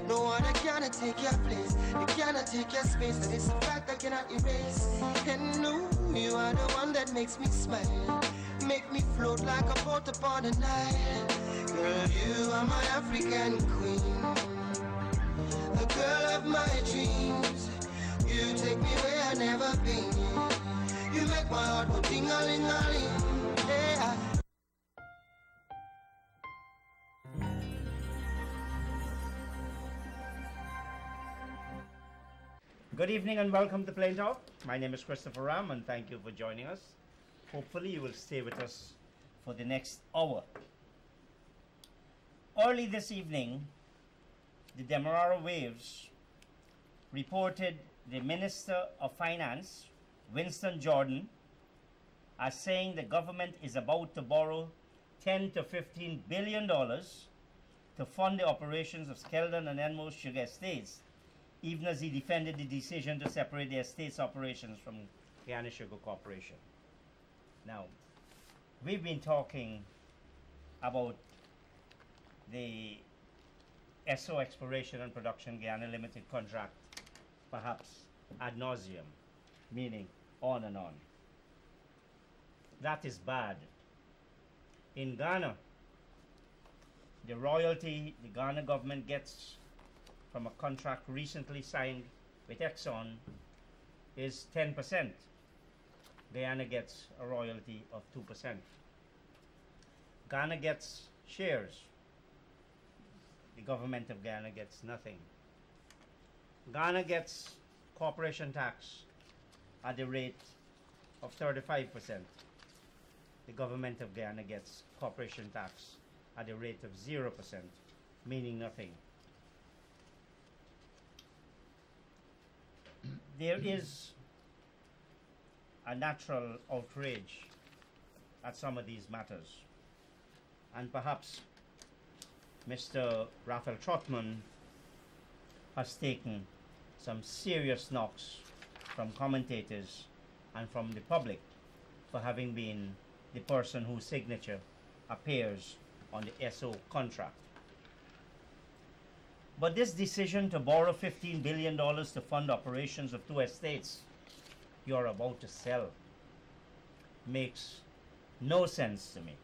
No one that cannot take your place. They cannot take your space. That is a fact I cannot erase. And no, you are the one that makes me smile. Make me float like a boat upon the Nile. Girl, you are my African queen, the girl of my dreams. You take me where I've never been. You make my heart go ding-a-ling-a-ling. Yeah. Good evening and welcome to Plain Talk. My name is Christopher Ram and thank you for joining us. Hopefully you will stay with us for the next hour. Early this evening, the Demerara Waves reported the Minister of Finance, Winston Jordan, as saying the government is about to borrow $10 to $15 billion to fund the operations of Skeldon and Enmore sugar estates, even as he defended the decision to separate the estate's operations from Guyana Sugar Corporation. Now, we've been talking about the SO Exploration and Production Guyana Limited contract, perhaps ad nauseum, meaning on and on. That is bad. In Ghana, the royalty the Ghana government gets from a contract recently signed with Exxon is 10%. Guyana gets a royalty of 2%. Ghana gets shares. The government of Ghana gets nothing. Ghana gets corporation tax at the rate of 35%. The government of Ghana gets corporation tax at the rate of 0%, meaning nothing. There is a natural outrage at some of these matters, and perhaps Mr. Raphael Trotman has taken some serious knocks from commentators and from the public for having been the person whose signature appears on the SO contract. But this decision to borrow $15 billion to fund operations of two estates you're about to sell makes no sense to me.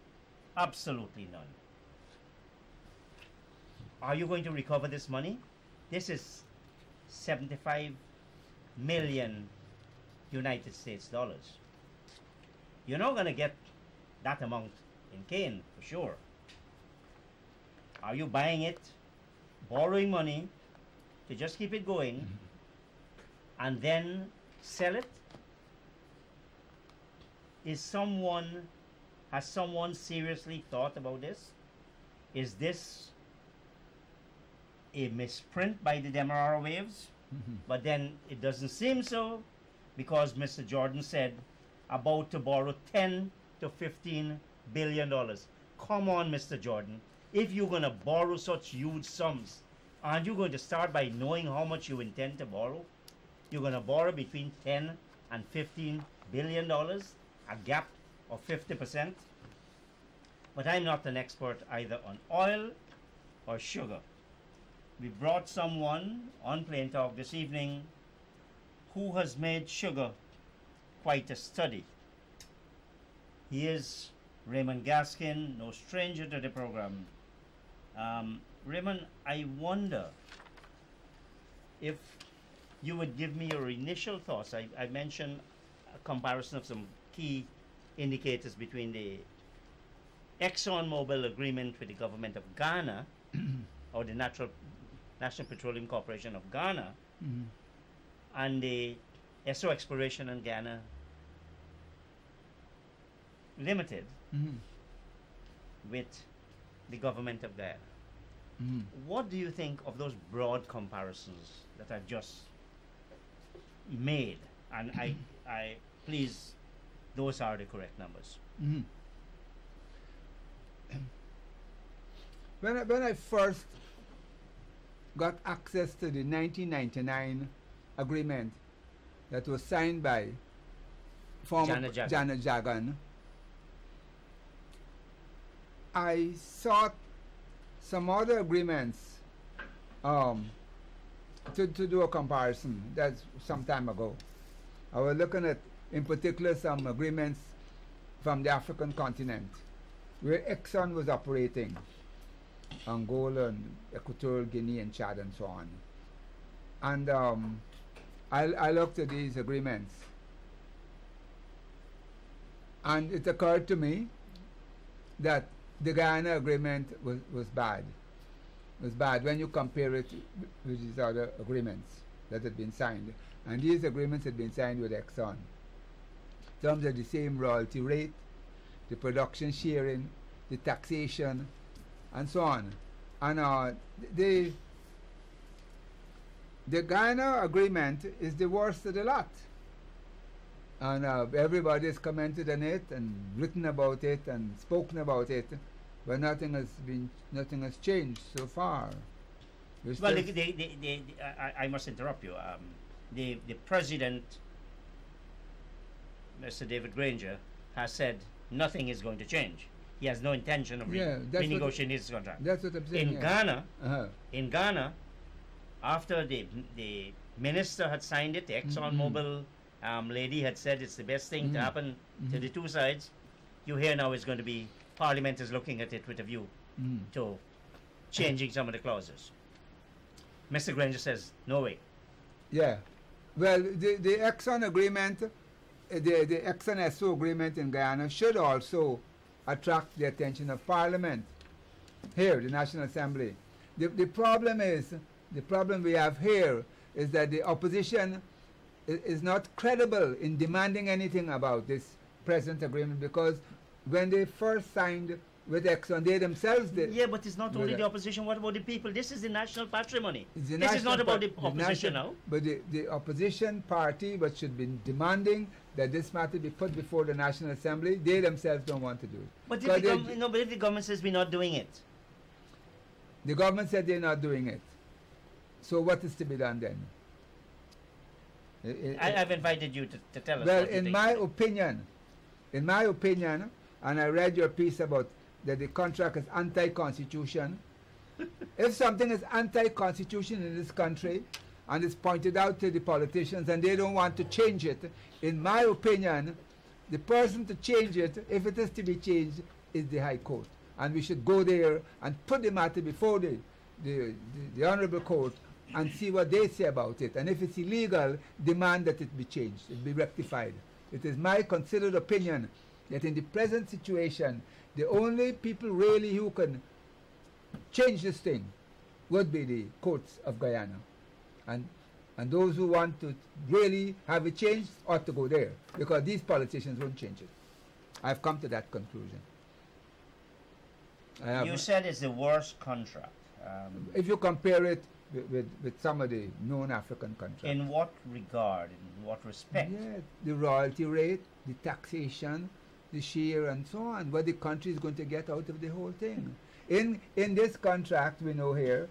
Absolutely none. Are you going to recover this money? This is 75 million United States dollars. You're not going to get that amount in cane for sure. Are you buying it, borrowing money to just keep it going, and then sell it? Has someone seriously thought about this? Is this a misprint by the Demerara Waves? But then it doesn't seem so, because Mr. Jordan said about to borrow $10 to $15 billion. Come on, Mr. Jordan. If you're going to borrow such huge sums, aren't you going to start by knowing how much you intend to borrow? You're going to borrow between 10 and $15 billion, a gap of 50%. But I'm not an expert either on oil or sugar. We brought someone on Plain Talk this evening who has made sugar quite a study. He is Ramon Gaskin, no stranger to the program. Raymond, I wonder if you would give me your initial thoughts. I mentioned a comparison of some key indicators between the ExxonMobil agreement with the government of Ghana, or the National Petroleum Corporation of Ghana, and the SO Exploration in Ghana Limited with the government of Ghana. What do you think of those broad comparisons that I've just made? And I please, those are the correct numbers. When I first got access to the 1999 agreement that was signed by former Janet Jagan, I sought some other agreements um, to do a comparison. That's some time ago. I was looking at, in particular, some agreements from the African continent where Exxon was operating, Angola and Equatorial Guinea and Chad and so on. And I looked at these agreements, and it occurred to me that the Guyana agreement was bad. It was bad when you compare it with these other agreements that had been signed. And these agreements had been signed with Exxon. In terms of the same royalty rate, the production sharing, the taxation, and so on. And the Guyana agreement is the worst of the lot. And everybody has commented on it and written about it and spoken about it, but nothing has changed so far. Well, I must interrupt you. The president, Mr. David Granger, has said nothing is going to change. He has no intention of renegotiating his contract. That's what I'm saying. In Ghana, after the minister had signed it, the ExxonMobil lady had said it's the best thing to happen to the two sides. You hear now is going to be Parliament is looking at it with a view to changing some of the clauses. Mr. Granger says no way. Yeah, well, the Exxon agreement, the Exxon SO agreement in Guyana should also attract the attention of Parliament here, the National Assembly. The problem we have here is that the opposition is not credible in demanding anything about this present agreement, because when they first signed with Exxon, they themselves did. Yeah, but it's not only the opposition. What about the people? This is the national patrimony. This is not about the opposition now. But the opposition party, but should be demanding that this matter be put before the National Assembly, they themselves don't want to do it. But if the government says we're not doing it. The government said they're not doing it. So what is to be done then? I've invited you to tell us. Well, what you think. In my opinion, and I read your piece about that the contract is anti-constitution. If something is anti-constitution in this country and it's pointed out to the politicians and they don't want to change it, in my opinion, the person to change it, if it is to be changed, is the High Court. And we should go there and put the matter before the Honorable Court and see what they say about it. And if it's illegal, demand that it be changed, it be rectified. It is my considered opinion that in the present situation, the only people really who can change this thing would be the courts of Guyana. And those who want to really have it changed ought to go there, because these politicians won't change it. I've come to that conclusion. You said it's the worst contract. If you compare it with some of the known African countries. In what regard? In what respect? Yeah, the royalty rate, the taxation, the share, and so on. What the country is going to get out of the whole thing. In this contract, we know here,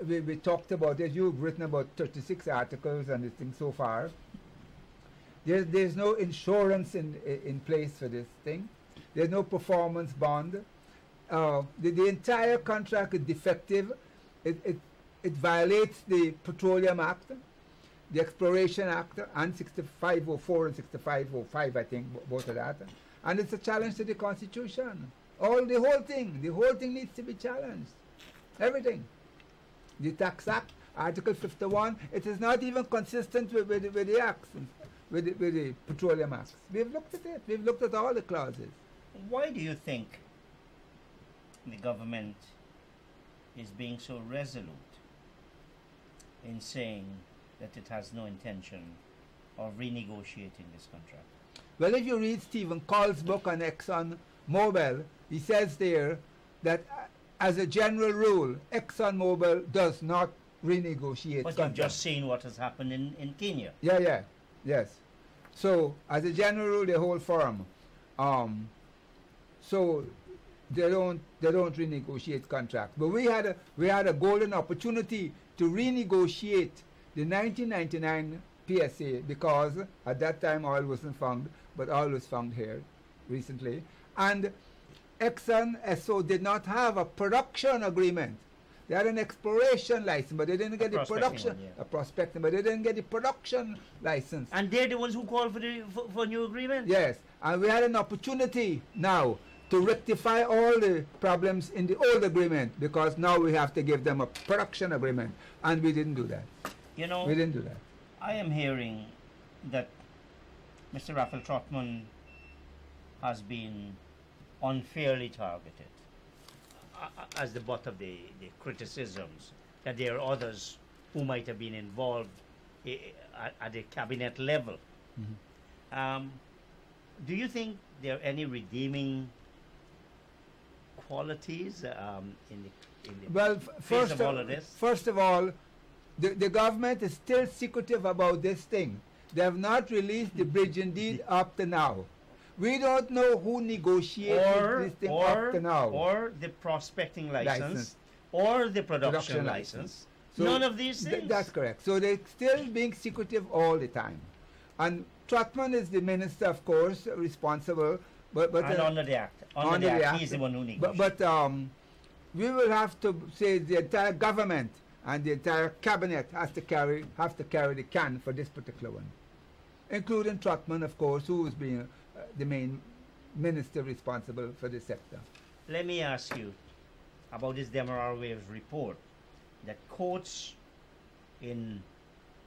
we talked about it. You've written about 36 articles and this thing so far. There's no insurance in place for this thing. There's no performance bond. The entire contract is defective. It violates the Petroleum Act, the Exploration Act, and 6504 and 6505, I think, both of that. And it's a challenge to the Constitution. The whole thing needs to be challenged. Everything. The Tax Act, Article 51, it is not even consistent with the acts, with the Petroleum Acts. We've looked at it. We've looked at all the clauses. Why do you think the government is being so resolute in saying that it has no intention of renegotiating this contract? Well, if you read Stephen Call's book on ExxonMobil, he says there that as a general rule, ExxonMobil does not renegotiate But contracts. you've just seen what has happened in Kenya. Yes. So, as a general rule, they hold firm. So they don't renegotiate contracts. But we had a golden opportunity to renegotiate the 1999 PSA, because at that time oil wasn't found, but oil was found here recently. And Exxon SO did not have a production agreement. They had an exploration license, but they didn't get the prospecting production. one, yeah. A prospecting, but they didn't get the production license. And they're the ones who called for new agreement. Yes, and we had an opportunity now to rectify all the problems in the old agreement, because now we have to give them a production agreement, and we didn't do that. You know, We didn't do that. I am hearing that Mr. Raphael Trotman has been unfairly targeted as the butt of the criticisms, that there are others who might have been involved at the cabinet level. Do you think there are any redeeming qualities in the Well, face of all of this? first of all, the government is still secretive about this thing. They have not released the bridging deed up to now. We don't know who negotiated this thing up to now. Or the prospecting license, or the production license. So None of these things. That's correct. So they're still being secretive all the time. And Trotman is the minister, of course, responsible. But And under the act. Under the act, he's the one who negotiates. But we will have to say the entire government and the entire cabinet have to carry the can for this particular one, including Trotman, of course, who is being the main minister responsible for this sector. Let me ask you about this Demerara Waves report that quotes in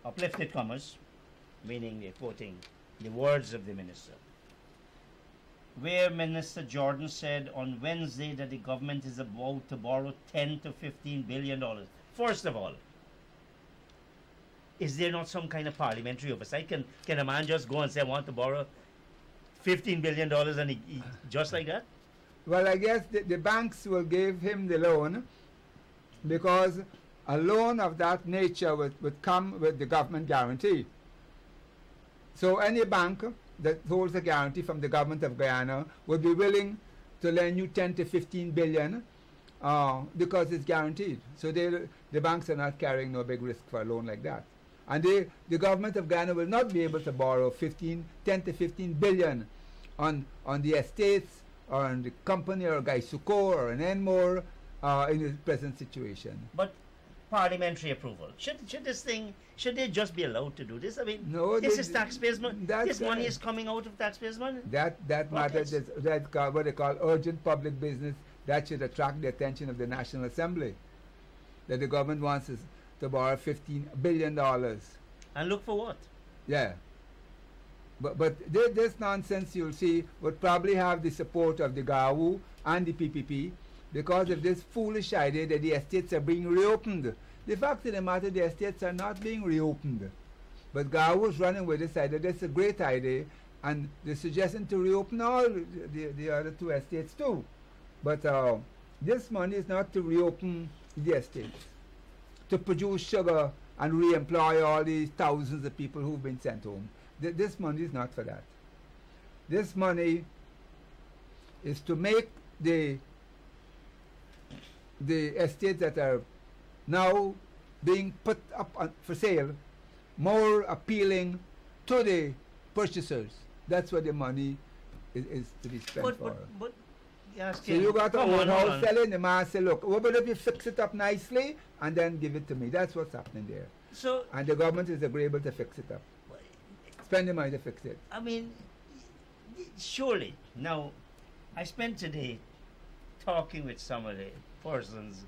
uplifted commas, meaning they're quoting the words of the minister, where Minister Jordan said on Wednesday that the government is about to borrow 10 to 15 billion dollars. First of all, is there not some kind of parliamentary oversight? Can a man just go and say, I want to borrow $15 billion and he just like that? Well, I guess the banks will give him the loan, because a loan of that nature would come with the government guarantee. So any bank that holds a guarantee from the government of Guyana would be willing to lend you 10 to 15 billion because it's guaranteed. So the banks are not carrying no big risk for a loan like that. And the government of Guyana will not be able to borrow 10 to 15 billion on the estates or on the company or Gaisuko or an Enmore in the present situation. But parliamentary approval. Should they just be allowed to do this? I mean, No, this is taxpayers' money. This money right. is coming out of taxpayers' money. That matters. That's what they call urgent public business. That should attract the attention of the National Assembly. That the government wants us to borrow $15 billion. And look for what? Yeah. But this nonsense, you'll see, would probably have the support of the GAWU and the PPP, because of this foolish idea that the estates are being reopened. The fact of the matter, the estates are not being reopened. But GAWU is running with this idea. That's a great idea, and they're suggesting to reopen all the other two estates too. But this money is not to reopen the estates, to produce sugar and re-employ all these thousands of people who've been sent home. This money is not for that. This money is to make the estates that are now being put up for sale more appealing to the purchasers. That's what the money is to be spent for. But yes, So you got to own house selling, the man say, look, what about if you fix it up nicely and then give it to me? That's what's happening there. So, And the government is agreeable to fix it up. Spend the money to fix it. I mean, surely. Now, I spent today talking with some of the persons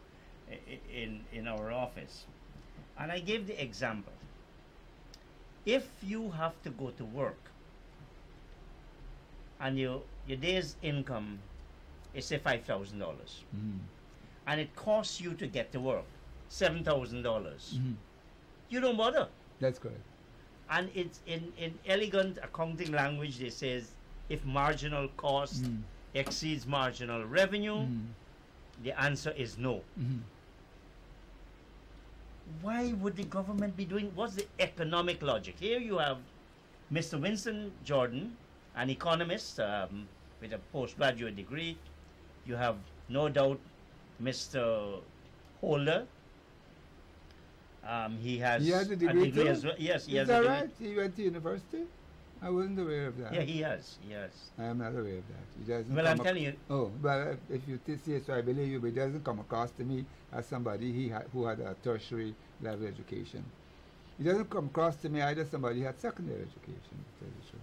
in our office, and I gave the example. If you have to go to work and your day's income is say $5,000, and it costs you to get to work $7,000, you don't bother. That's correct. And it's in elegant accounting language, they says if marginal cost exceeds marginal revenue, the answer is no. Why would the government be doing, what's the economic logic? Here you have Mr. Winston Jordan, an economist with a postgraduate degree. You have no doubt Mr. Holder. He has a degree too? as well. Yes, he has Is a that degree. right? He went to university? I wasn't aware of that. Yeah, he has. I am not aware of that. It doesn't Well, I'm telling you. Oh, well, if you say so, I believe you, but it doesn't come across to me as somebody who had a tertiary level education. It doesn't come across to me either somebody who had secondary education, to tell you the truth.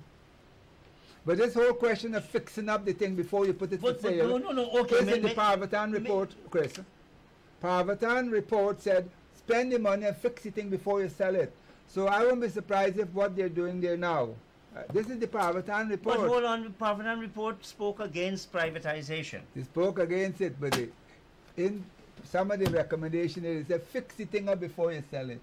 But this whole question of fixing up the thing before you put it for sale. No, okay. Chris, in the Parvatan report, Chris, Parvatan report said, spend the money and fix the thing before you sell it. So I won't be surprised if what they're doing there now. This is the Parvatan report. But hold on, the Parvatan report spoke against privatization. They spoke against it, but in some of the recommendations, it said fix the thing up before you sell it.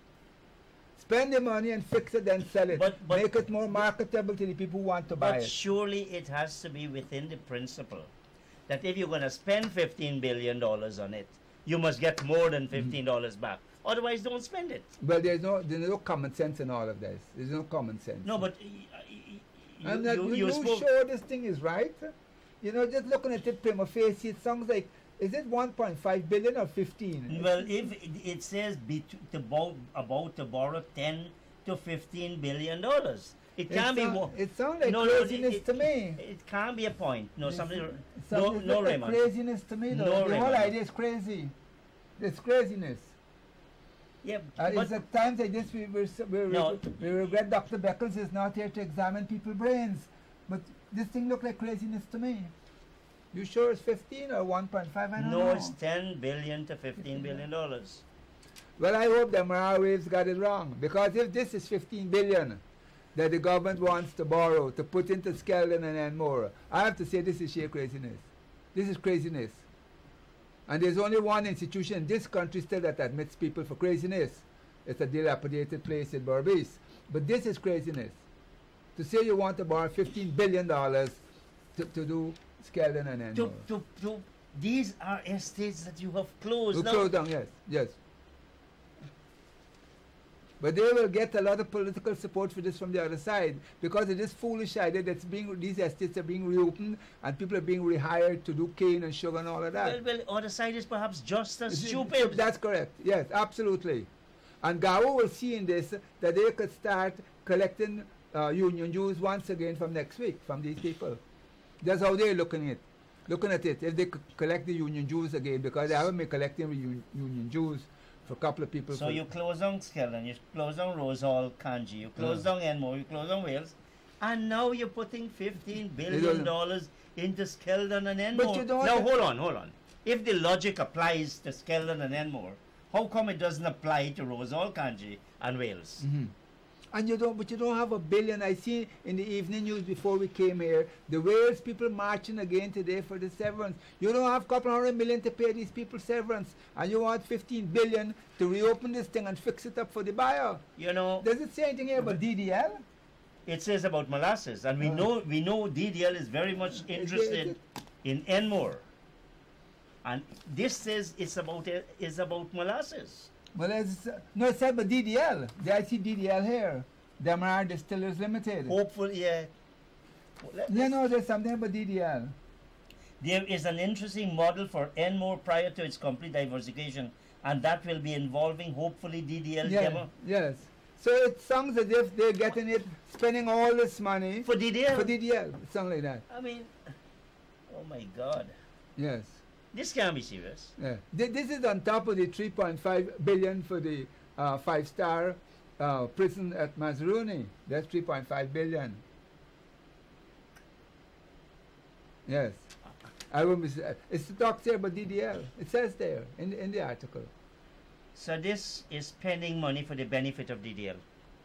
Spend the money and fix it, then sell it. But make it more marketable to the people who want to buy But it. surely it has to be within the principle that if you're going to spend $15 billion on it, you must get more than $15 back. Otherwise, don't spend it. Well, there's no common sense in all of this. There's no common sense. No, but you sure this thing is right? You know, just looking at it prima facie, it sounds like, is it 1.5 billion or 15? Well, if it says about to borrow 10 to 15 billion dollars, it can't be more. It sounds like craziness to me. It can't be a point. No, something. It No, like Raymond. craziness to me. Though. No, the whole Raymond. idea is crazy. It's craziness. Yeah, It's at times like this we regret Dr. Beckles is not here to examine people's brains. But this thing look like craziness to me. You sure it's 15 or 1.5? I don't know. No, it's 10 billion to 15 billion dollars. Well, I hope the Mara Waves got it wrong. Because if this is 15 billion that the government wants to borrow to put into Skeldon and Enmore, I have to say this is sheer craziness. This is craziness. And there's only one institution in this country still that admits people for craziness. It's a dilapidated place in Berbice. But this is craziness. To say you want to borrow $15 billion to do Skeldon and Enmore. These are estates that you have closed. Who Now, closed down, yes. But they will get a lot of political support for this from the other side because of this foolish idea that these estates are being reopened and people are being rehired to do cane and sugar and all of that. well, other side is perhaps just as stupid. That's correct. Yes, absolutely. And Gao will see in this that they could start collecting union dues once again from next week from these people. That's how they're looking at it. If they could collect the union dues again, because they haven't been collecting union dues for a couple of people. So you close down Skeldon, you close down Rose Hall, Kanji, you close down Enmore, you close down Wales, and now you're putting $15 billion into Skeldon and Enmore. But you don't. Now hold on. If the logic applies to Skeldon and Enmore, how come it doesn't apply to Rose Hall, Kanji, and Wales? Mm-hmm. And you don't have $1 billion. I see in the evening news before we came here, the Wales people marching again today for the severance. You don't have a couple $100 million to pay these people severance, and you want $15 billion to reopen this thing and fix it up for the buyer. You know, does it say anything here about DDL? It says about molasses, and we know DDL is very much interested in Enmore, and this says it's about molasses. Well, it said about DDL. I see DDL here. Demerara Distillers Limited. Hopefully, yeah. There's something about DDL. There is an interesting model for Enmore prior to its complete diversification, and that will be involving, hopefully, DDL. Yes. So it sounds as if they're getting it, spending all this money. For DDL? For DDL, something like that. I mean, oh my God. Yes. This can't be serious. Yeah. This is on top of the 3.5 billion for the 5-star prison at Mazaruni. That's 3.5 billion. Yes. I will miss. It's the talk there about DDL. It says there in the article. So this is spending money for the benefit of DDL.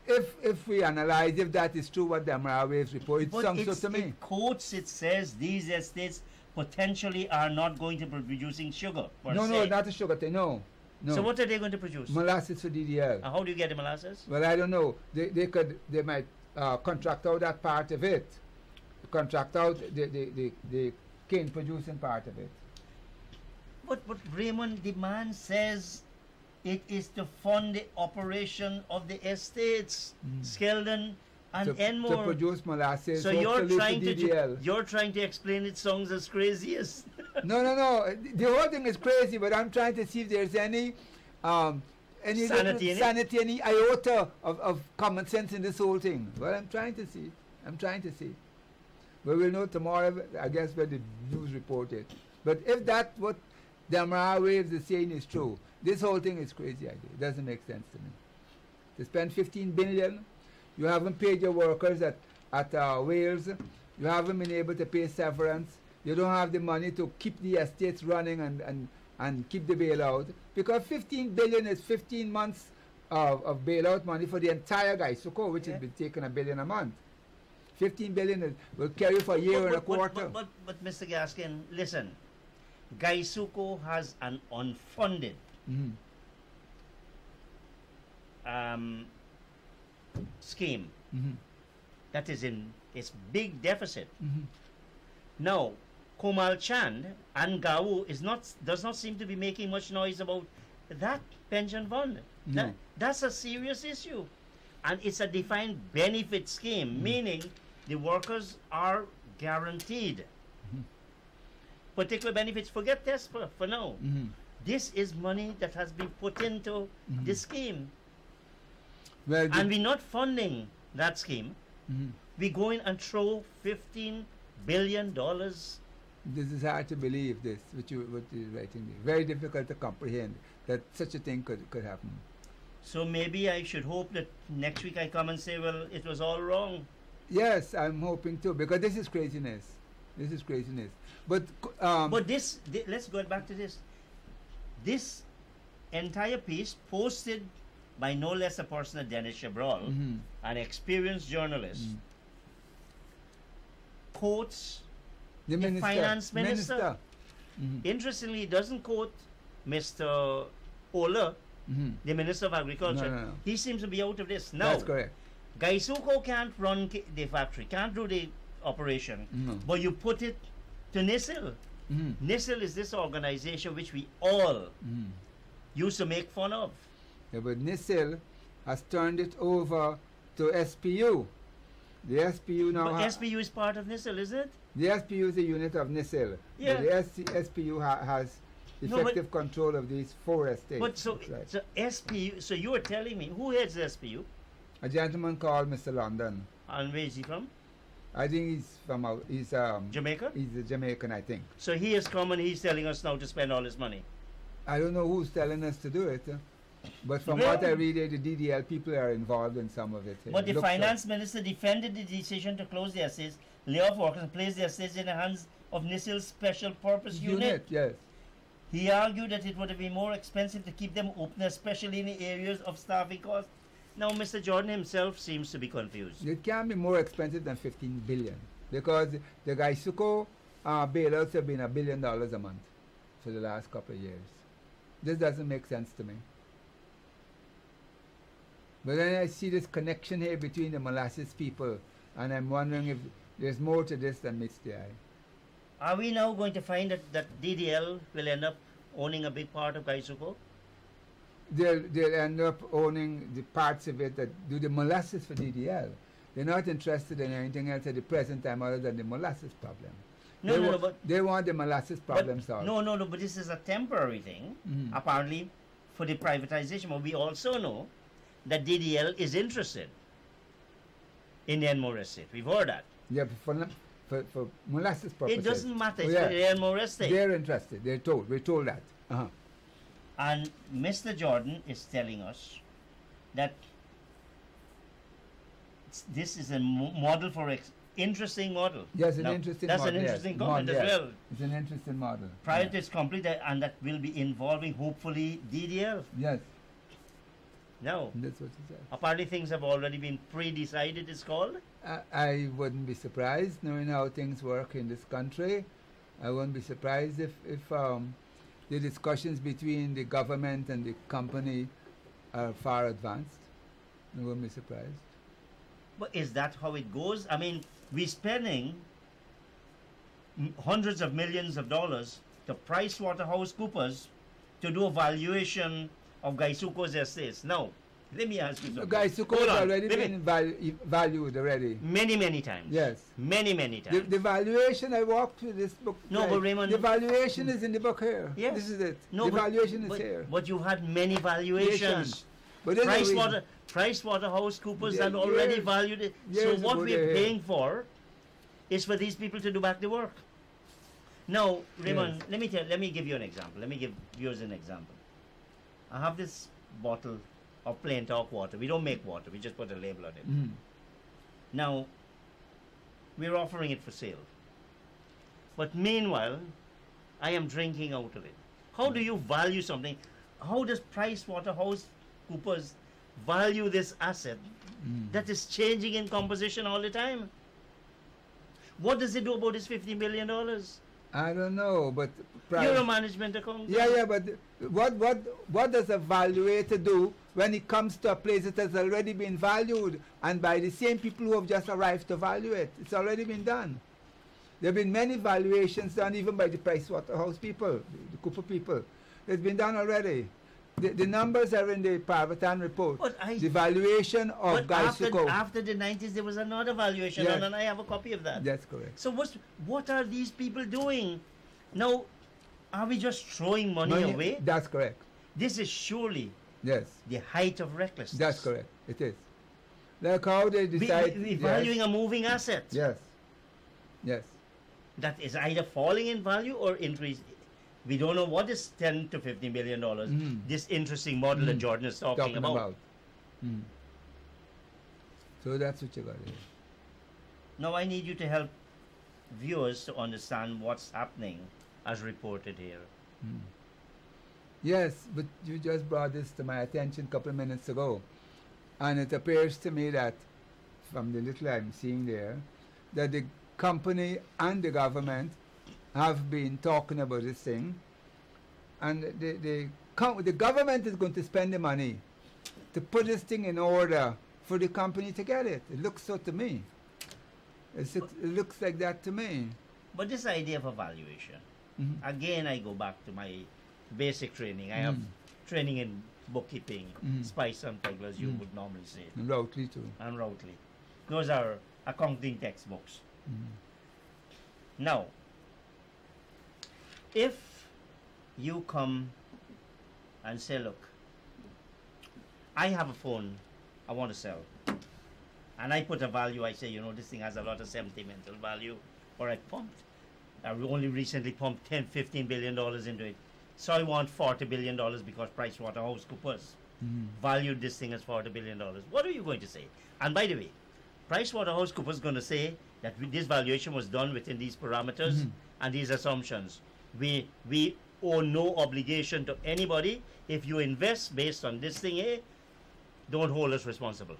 If we analyze if that is true, what the Amara Waves report, it sounds so to me. It quotes, it says these estates potentially are not going to be producing sugar. No, not the sugar thing. No. So what are they going to produce? Molasses for DDL. How do you get the molasses? Well, I don't know. They might contract out that part of it. Contract out the cane producing part of it. But Raymond, the man says it is to fund the operation of the estates, Skeldon and Enmore. To produce molasses. So you're trying to explain it sounds as crazy as No. The whole thing is crazy, but I'm trying to see if there's any sanity, any iota of common sense in this whole thing. Well, I'm trying to see. I'm trying to see. But we'll know tomorrow, I guess, when the news report it. But if that's what the MRR waves is saying is true, this whole thing is crazy idea. It doesn't make sense to me. To spend 15 billion, you haven't paid your workers at Wales, you haven't been able to pay severance, you don't have the money to keep the estates running and keep the bailout, because 15 billion is 15 months of bailout money for the entire Gaisuko, which has been taking $1 billion a month. 15 billion will carry for a year and a quarter. But Mr. Gaskin, listen, Gaisuko has an unfunded scheme that is in its big deficit. Now, Komal Chand and Gao does not seem to be making much noise about that pension fund. No. That's a serious issue. And it's a defined benefit scheme, meaning the workers are guaranteed particular benefits. Forget TESPA for now. This is money that has been put into the scheme. Well, And we're not funding that scheme. We go in and throw $15 billion. this is hard to believe, this, what you're writing. Very difficult to comprehend that such a thing could happen. So maybe I should hope that next week I come and say, well, it was all wrong. Yes, I'm hoping too, because this is craziness. This is craziness. But But let's go back to this. This entire piece, posted by no less a person than Dennis Chabrol, an experienced journalist, quotes the the finance minister. Mhm. Interestingly, he doesn't quote Mr. Ola, the Minister of Agriculture. No. He seems to be out of this. Now, That's correct. Gaisuko can't run the factory, can't do the operation, No. but you put it to NISIL. NISIL is this organization which we all used to make fun of. Yeah, but NISIL has turned it over to SPU. The SPU now But SPU is part of NISIL, is it? the SPU is a unit of NISIL. Yeah. But the SPU has No, but- effective control of these four estates. But so, That's right. so SPU, so you are telling me, who heads the SPU? A gentleman called Mr. London. And where is he from? I think he's from Jamaica? he's a Jamaican, I think. So he has come and he's telling us now to spend all his money. I don't know who's telling us to do it, but from Well- what I read, the DDL people are involved in some of it. But the Looks like- finance minister defended the decision to close the estates, lay off workers, and place the estates in the hands of NISIL's special purpose unit. Yes. He argued that it would have been more expensive to keep them open, especially in the areas of staffing costs. Now, Mr. Jordan himself seems to be confused. It can be more expensive than 15 billion because the Gaisuko bailouts have been $1 billion a month for the last couple of years. This doesn't make sense to me. But then I see this connection here between the molasses people, and I'm wondering if there's more to this than meets the eye. Are we now going to find that DDL will end up owning a big part of Gaisuko? They'll end up owning the parts of it that do the molasses for DDL. They're not interested in anything else at the present time other than the molasses problem. They want the molasses problem solved. No, but this is a temporary thing, apparently, for the privatization. But we also know that DDL is interested in the Enmore estate. We've heard that. Yeah, for molasses purposes. It doesn't matter. It's Oh, yeah. for the Enmore estate. They're interested. They're told. We're told that. And Mr. Jordan is telling us that this is a model for interesting model. Yes, Now, interesting that's model. an interesting yes. comment as well. It's an interesting model. Prior to its complete, and that will be involving hopefully DDL. Yes, No. that's what he said. Apparently things have already been pre-decided, it's called. I wouldn't be surprised, knowing how things work in this country. I wouldn't be surprised if the discussions between the government and the company are far advanced. I wouldn't be surprised. But is that how it goes? I mean, we're spending hundreds of millions of dollars to PricewaterhouseCoopers to do a valuation of Gaisuko's estates. Now, let me ask you something. Gaisuko Hold has on. already Let me- been valued already. Many times. Yes. Many times. The valuation, I walked through this book. No, right? but Raymond- The valuation is in the book here. Yes. This is it. No, the but- valuation is but, here. But you had many valuations. But anyway, PricewaterhouseCoopers Yeah, had already years- valued it. So years what ago we're they- paying for is for these people to do back the work. Now, Raymond, Yes. let me give you an example. Let me give viewers an example. I have this bottle of plain talk water. We don't make water. We just put a label on it. Mm. Now, we're offering it for sale. But meanwhile, I am drinking out of it. How do you value something? How does PricewaterhouseCoopers value this asset that is changing in composition all the time? What does it do about this $50 million? I don't know, but You're a management accountant. yeah, but what does a valuator do when it comes to a place that has already been valued and by the same people who have just arrived to value it? It's already been done. There have been many valuations done even by the Pricewaterhouse people, the Cooper people. It's been done already. The numbers are in the Parvatan report. The valuation of But Gaisuko. after the 90s, there was another valuation, Yes. and I have a copy of that. That's correct. So what are these people doing? Now, are we just throwing money away? That's correct. This is surely Yes, the height of recklessness. that's correct. It is. Like how they decide. We valuing a moving asset Yes. Yes. that is either falling in value or increasing. We don't know what is $10 to $50 million. This interesting model that Jordan is talking about. Mm. So that's what you got here. Now I need you to help viewers to understand what's happening as reported here. Yes, but you just brought this to my attention a couple of minutes ago. And it appears to me that, from the little I'm seeing there, that the company and the government have been talking about this thing. And the government is going to spend the money to put this thing in order for the company to get it. It looks so to me. It looks like that to me. But this idea of evaluation, Mhm. again, I go back to my basic training. I have training in bookkeeping, spice and peggle, as you would normally say, And Routley too. and Routley. Those are accounting textbooks. Now, if you come and say, look, I have a phone I want to sell, and I put a value, I say, this thing has a lot of sentimental value, or I only recently pumped $10, $15 billion into it. So I want $40 billion because PricewaterhouseCoopers valued this thing as $40 billion. What are you going to say? And by the way, PricewaterhouseCoopers is going to say that this valuation was done within these parameters and these assumptions. We owe no obligation to anybody. If you invest based on this thing here, don't hold us responsible.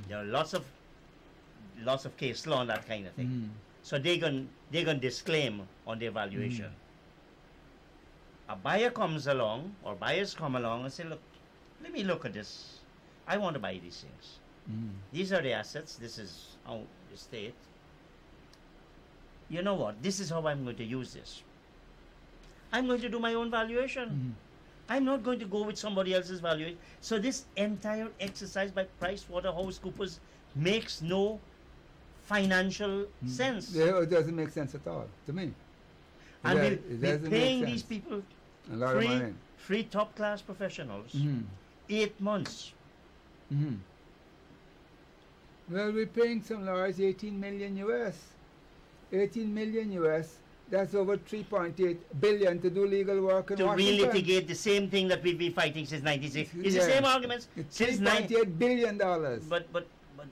There are lots of case law on that kind of thing. So they're going to disclaim on their valuation. A buyer comes along, or buyers come along and say, look, let me look at this. I want to buy these things. These are the assets. This is how the state. You know what? This is how I'm going to use this. I'm going to do my own valuation. I'm not going to go with somebody else's valuation. So this entire exercise by PricewaterhouseCoopers makes no financial sense. Yeah, it doesn't make sense at all to me. And It we're doesn't paying make these sense. people A lot of money. free top-class professionals 8 months. Well, we're paying some lawyers 18 million US. 18 million US, that's over 3.8 billion to do legal work in To Washington. relitigate the same thing that we've been fighting since 96. It's the Yeah. same arguments It's since $3.8 billion. But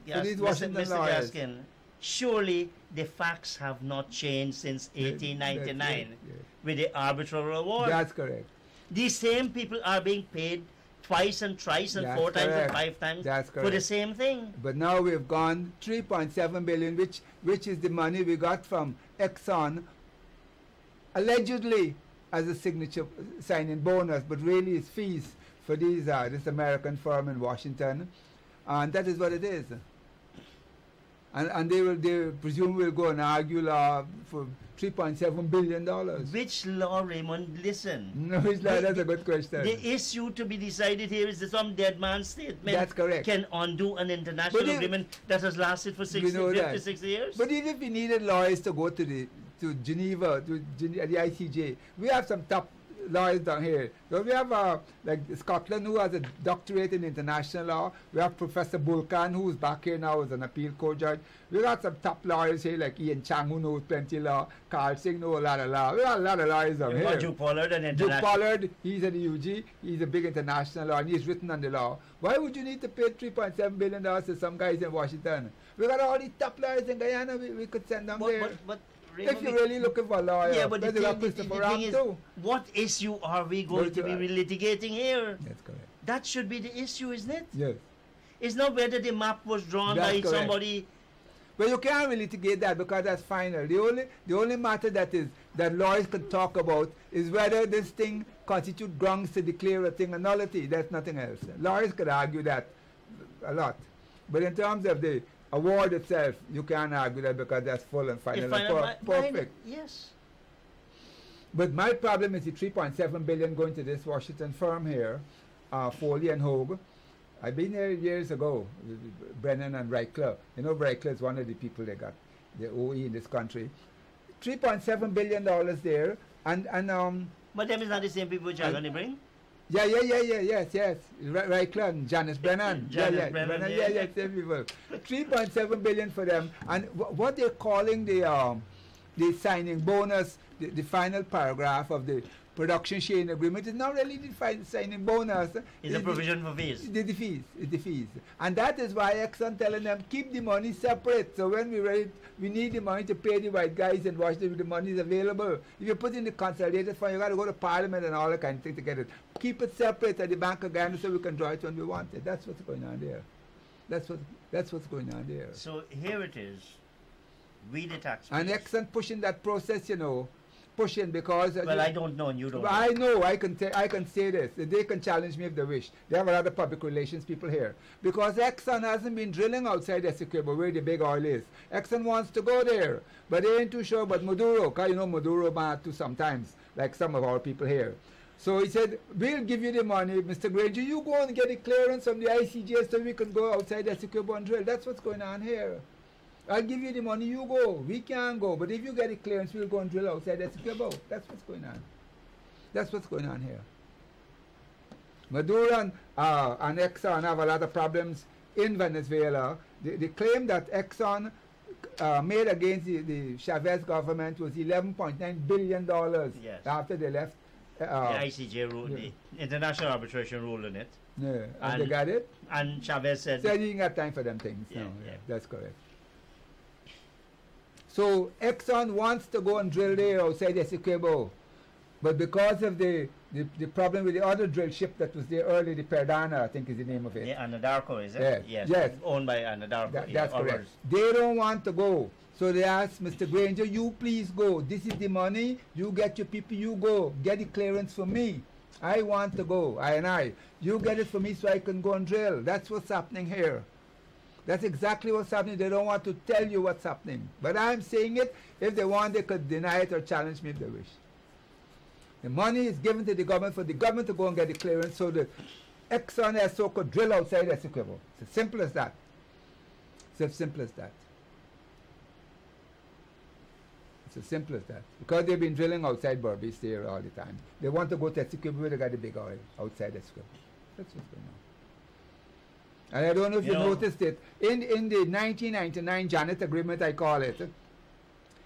yes, these Mr. Washington Mr. lawyers. Gaskin, surely the facts have not changed since 1899 Yeah. with the arbitral award. That's correct. These same people are being paid twice and thrice and That's 4 times and correct. 5 times That's for the correct. same thing. But now we've gone 3.7 billion, which is the money we got from Exxon, allegedly as a signature signing bonus, but really it's fees for this American firm in Washington, and that is what it is. And they presume will go and argue law for $3.7 billion. Which law, Raymond? Listen. No, it's like, that's a good question. The issue to be decided here is that some dead man's statement That's correct. can undo an international But agreement that has lasted for 60, know that. 56 years. But even if we needed lawyers to go to Geneva, the ICJ, we have some top lawyers down here. So we have like Scotland, who has a doctorate in international law. We have Professor Bulkan, who's back here now as an appeal court judge. We got some top lawyers here like Ian Chang, who knows plenty of law. Carl Singh knows a lot of law. We got a lot of lawyers down here. Duke Pollard and Duke Pollard, he's at the UG. He's a big international law, and he's written on the law. Why would you need to pay $3.7 billion to some guys in Washington? We got all these top lawyers in Guyana. We could send them there. But if you're really looking for a lawyer, yeah, but the thing is, what issue are we going to be litigating here? That's correct. That should be the issue, isn't it? Yes. It's not whether the map was drawn by somebody. But you can't really litigate that because that's final. The only matter that lawyers can talk about is whether this thing constitutes grounds to declare a thing a nullity. That's nothing else. Lawyers could argue that a lot. But in terms of the award itself, you can't argue that because that's full and final and perfect. Yes. But my problem is the $3.7 billion going to this Washington firm here, Foley and Hogue. I've been there years ago, Brennan and Reichler. You know, Reichler is one of the people that got the OE in this country. $3.7 billion there, and but them is not the same people which are going to bring. Yes. Reichler and Janice Brennan. Brennan, same people. $3.7 billion for them, and what they're calling the signing bonus, the final paragraph of the production sharing agreement is not really the signing bonus. It's a provision for fees. The fees. And that is why Exxon telling them keep the money separate. So when we need the money to pay the white guys in Washington, the money is available. If you put in the consolidated fund, you got to go to Parliament and all that kind of thing to get it. Keep it separate at the Bank of Ghana so we can draw it when we want it. That's what's going on there. That's what's going on there. So here it is. We the taxpayers. And Exxon pushing that process, pushing because well, I don't know and you don't know. I know. I can say this. They can challenge me if they wish. They have a lot of public relations people here because Exxon hasn't been drilling outside Essequibo where the big oil is. Exxon wants to go there, but they ain't too sure about Maduro. Cause Maduro bad too sometimes, like some of our people here. So he said, we'll give you the money, Mr. Granger. You go and get a clearance from the ICJ so we can go outside Essequibo and drill. That's what's going on here. I'll give you the money, you go. We can't go. But if you get a clearance, we'll go and drill outside Essequibo. That's what's going on. That's what's going on here. Maduro and Exxon have a lot of problems in Venezuela. The claim that Exxon made against the Chavez government was $11.9 billion after they left. The ICJ rule, the International Arbitration rule in it. Yeah, and they got it? And Chavez said... So you ain't got time for them things. Yeah, no, yeah. That's correct. So Exxon wants to go and drill there outside Essequibo, but because of the problem with the other drill ship that was there earlier, the Perdana, I think is the name of it. Yeah, Anadarko, is it? Yes. Owned by Anadarko. That's correct. They don't want to go. So they asked Mr. Granger, you please go. This is the money. You get your people, you go. Get the clearance for me. I want to go. You get it for me so I can go and drill. That's what's happening here. That's exactly what's happening. They don't want to tell you what's happening. But I'm saying it. If they want, they could deny it or challenge me if they wish. The money is given to the government for the government to go and get the clearance so that Exxon SO could drill outside Essequibo. It's as simple as that. It's as simple as that. It's as simple as that. Because they've been drilling outside Berbice there all the time. They want to go to Essequibo where they got the big oil outside Essequibo. That's what's going on. And I don't know if you noticed it. In the 1999 Janet Agreement, I call it,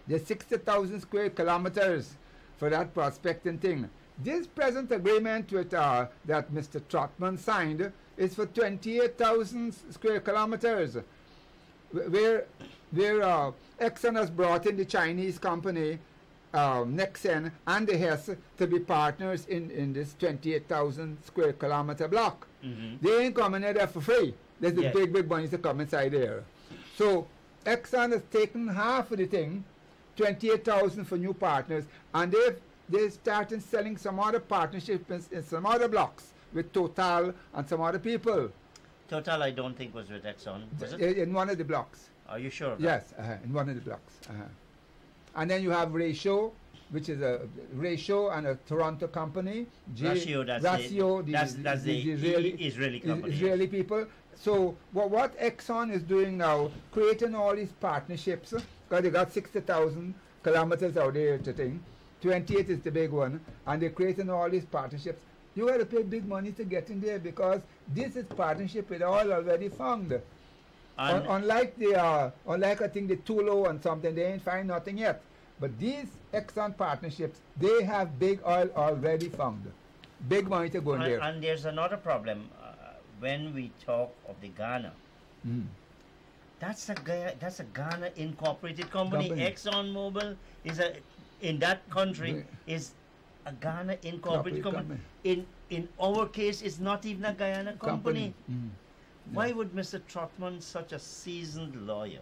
there's 60,000 square kilometers for that prospecting thing. This present agreement with that Mr. Trotman signed is for 28,000 square kilometers, where Exxon has brought in the Chinese company Nexen and the Hess to be partners in this 28,000 square kilometer block. Mm-hmm. They ain't coming in there for free. There's the big money to come inside there. So Exxon has taken half of the thing, 28,000 for new partners, and they're starting selling some other partnerships in some other blocks with Total and some other people. Total, I don't think was with Exxon, was it? In one of the blocks. Are you sure? Yes, in one of the blocks. And then you have Ratio, which is a Ratio and a Toronto company. Ratio, that's the Israeli company. Israeli people. So what Exxon is doing now, creating all these partnerships, because they got 60,000 kilometers out there to thing, 28 is the big one, and they're creating all these partnerships. You got to pay big money to get in there because this is partnership with oil already found. Unlike I think the Tulo and something, they ain't find nothing yet. But these Exxon partnerships, they have big oil already found. Big money to go in there. And there's another problem when we talk of the Ghana. That's a Ghana incorporated company. ExxonMobil is in that country is a Ghana incorporated company. In our case, it's not even a Guyana company. Why would Mr. Trotman, such a seasoned lawyer,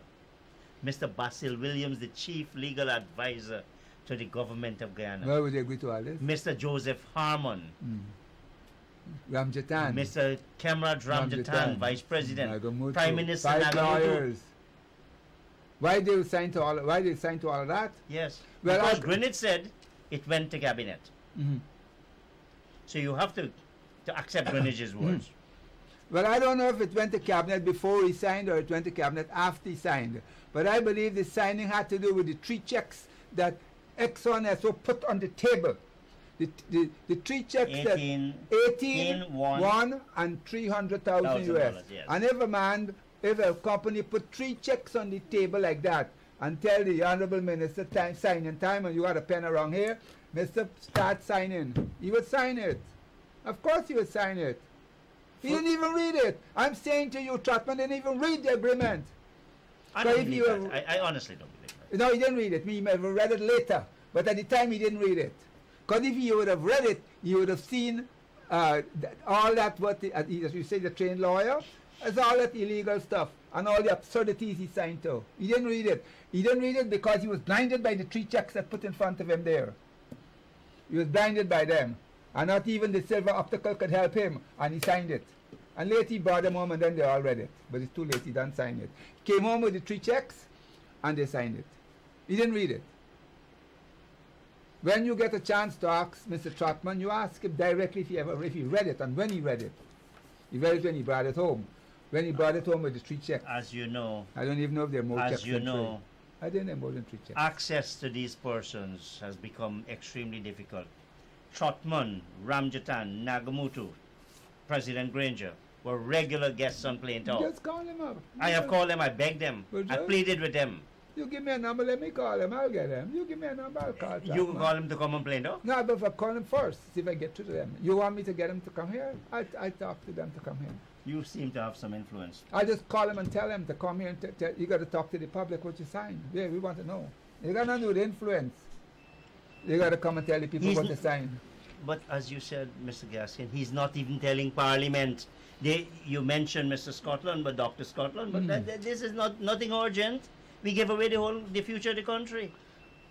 Mr. Basil Williams, the chief legal advisor to the government of Guyana, why would they agree to all this? Mr. Joseph Harmon, Ramjatan, Mr. Kemraj Ramjatan, Vice President, Prime Minister 5 Nagamutu. lawyers. Why they sign to all? Why they sign to all of that? Yes, Well, because Greenwich said it went to cabinet. Mhm. So you have to accept Greenwich's words. Well, I don't know if it went to cabinet before he signed or it went to cabinet after he signed. But I believe the signing had to do with the 3 checks that Exxon has so put on the table. The 3 checks 18, that 18, 1, 1 and 300,000 US. yes. And if a company put 3 checks on the table like that and tell the honorable minister signing time and you got a pen around here, Mr. Start signing. He would sign it. Of course he would sign it. He didn't even read it. I'm saying to you, Trotman didn't even read the agreement. I don't believe that. I honestly don't believe that. No, he didn't read it. He may have read it later. But at the time, he didn't read it. Because if he would have read it, he would have seen all that, as you say, the trained lawyer, as all that illegal stuff and all the absurdities he signed to. He didn't read it. He didn't read it because he was blinded by the 3 checks that put in front of him there. He was blinded by them. And not even the silver optical could help him. And he signed it. And later he brought them home and then they all read it. But it's too late, he done sign it. Came home with the 3 checks and they signed it. He didn't read it. When you get a chance to ask Mr. Trotman, you ask him directly if he read it and when he read it. He read it when he brought it home. When he brought it home with the 3 checks. As you know, I don't even know if there are more checks as you than know, 3. I didn't have more than 3 checks. access to these persons has become extremely difficult. Trotman, Ramjatan, Nagamutu, President Granger were regular guests on Plain Talk. Just call him up. I have called them, I begged them, Well, I just- pleaded with them. You give me a number, let me call him. I'll get him. You give me a number, I'll call You Trotman. can call him to come on Plain Talk? No, but if I call him first, see if I get to them. You want me to get him to come here? I talk to them to come here. You seem to have some influence. I just call him and tell him to come here and you got to talk to the public what you sign. Yeah, we want to know. You got nothing to do with influence. You got to come and tell the people He's what to sign. But as you said, Mr. Gaskin, he's not even telling Parliament. You mentioned Mr. Scotland, but Dr. Scotland, but this is nothing urgent. We give away the future of the country.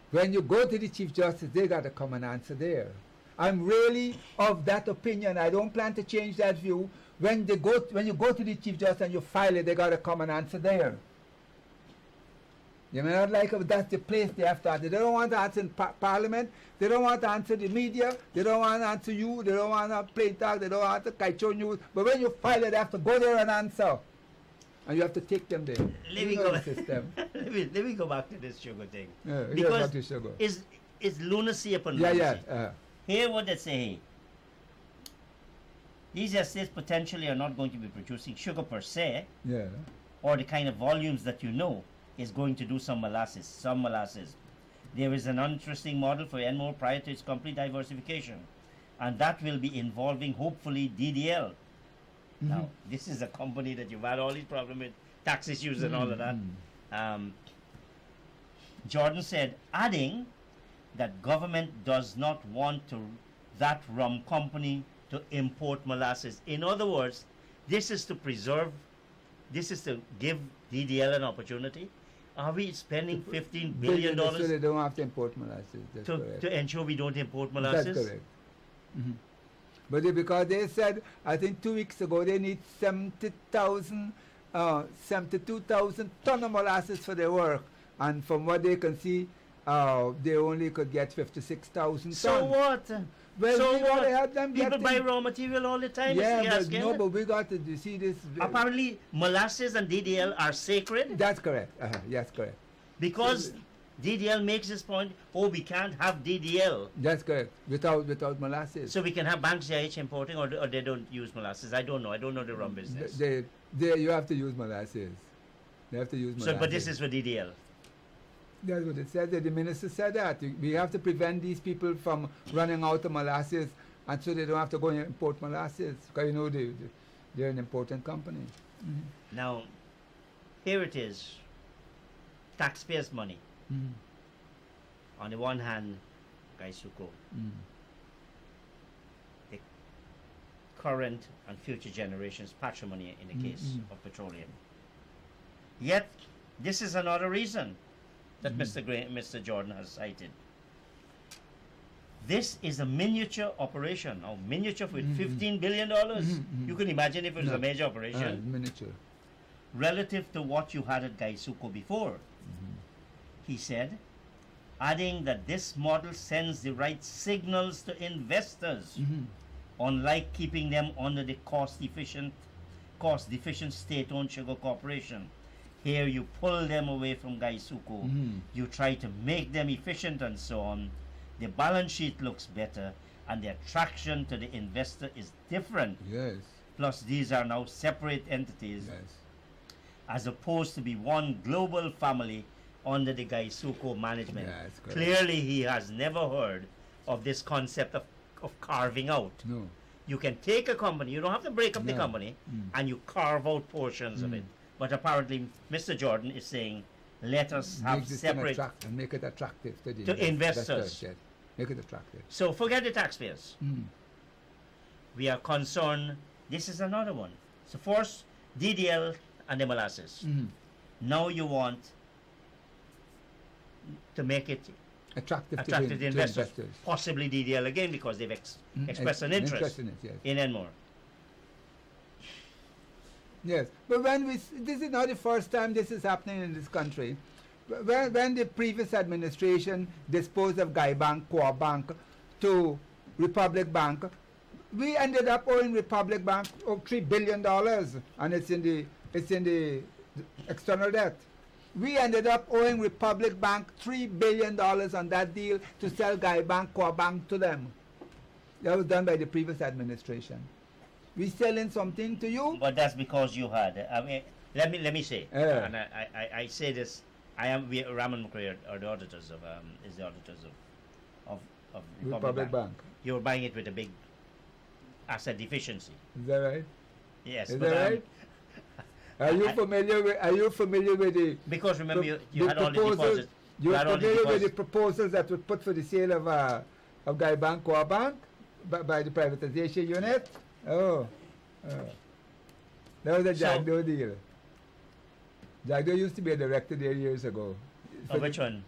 When you go to the Chief Justice, they got to come and answer there. I'm really of that opinion. I don't plan to change that view. When you go to the Chief Justice and you file it, they got to come and answer there. You may not like it, but that's the place they have to answer. They don't want to answer in Parliament. They don't want to answer the media. They don't want to answer you. They don't want to play talk. They don't want to Kaicho news. But when you file it, they have to go there and answer. And you have to take them there. Let me You know go. the system. let me go back to this sugar thing. Yeah, Because back to sugar. it's lunacy upon Yeah, lunacy. yeah. Hear what they say. These estates potentially are not going to be producing sugar per se, Yeah. or the kind of volumes that you know is going to do some molasses. There is an interesting model for Enmore prior to its complete diversification, and that will be involving hopefully DDL. Now, this is a company that you've had all these problems with, tax issues and all of that. Jordan said, adding that government does not want that rum company to import molasses. In other words, this is to give DDL an opportunity. Are we spending $15 billion So they don't have to import molasses. That's correct. to ensure we don't import molasses? That's correct. But because they said, I think 2 weeks ago, they need 72,000 ton of molasses for their work. And from what they can see, they only could get 56,000 So tons. what? Well, so we gotta what? help them People get buy in. raw material all the time, Yeah, Mr. but Gaskin. no, but we got to you see this. Apparently, molasses and DDL are sacred That's correct. Yes, correct. because DDL makes this point, oh, we can't have DDL. That's correct. Without molasses. So we can have Bangladesh importing, or they don't use molasses. I don't know. I don't know the rum business. You have to use molasses. They have to use molasses. So, but this is for DDL. That's what it said. The minister said that. We have to prevent these people from running out of molasses, and so they don't have to go and import molasses. Because you know they're an important company. Mm-hmm. Now, here it is. Taxpayers' money. Mm-hmm. On the one hand, Gaisuko, the current and future generations' patrimony in the case of petroleum. Yet, this is another reason that Mr. Jordan has cited. This is a miniature operation, or miniature with $15 billion. You can imagine if it was a major operation. Miniature. Relative to what you had at Gaisuko before. He said, adding that this model sends the right signals to investors, unlike keeping them under the cost-deficient state-owned sugar corporation. Here you pull them away from Gaisuko, you try to make them efficient and so on. The balance sheet looks better and the attraction to the investor is different. Yes. Plus these are now separate entities, as opposed to be one global family under the Gaisuko management. Yes, clearly he has never heard of this concept of carving out. No. You can take a company, you don't have to break up the company, and you carve out portions of it. But apparently Mr. Jordan is saying, let us have separate... and make it attractive to investors. Yes. Make it attractive. So forget the taxpayers. We are concerned, this is another one. So first, DDL and the molasses. Now you want to make it attractive to investors. Possibly DDL again because they've expressed an interest in it, yes. in Enmore. Yes, but this is not the first time this is happening in this country. When the previous administration disposed of Guy Bank, Coop Bank to Republic Bank, we ended up owing Republic Bank $3 billion, and it's in the external debt. We ended up owing Republic Bank $3 billion on that deal to sell Guy Bank, Coop Bank to them. That was done by the previous administration. We selling something to you? But that's because you had. I mean, let me say, and I say this. Ramon McRae are the auditors of Republic Bank. You were buying it with a big asset deficiency. Is that right? Yes. Is that right? Are you familiar with the? Because remember, you had all the deposits. You are familiar with the proposals that were put for the sale of Guy Bank, Coop Bank, by the privatization unit? Oh. That was a Jagdo deal. Jagdo used to be a director there years ago. Which one?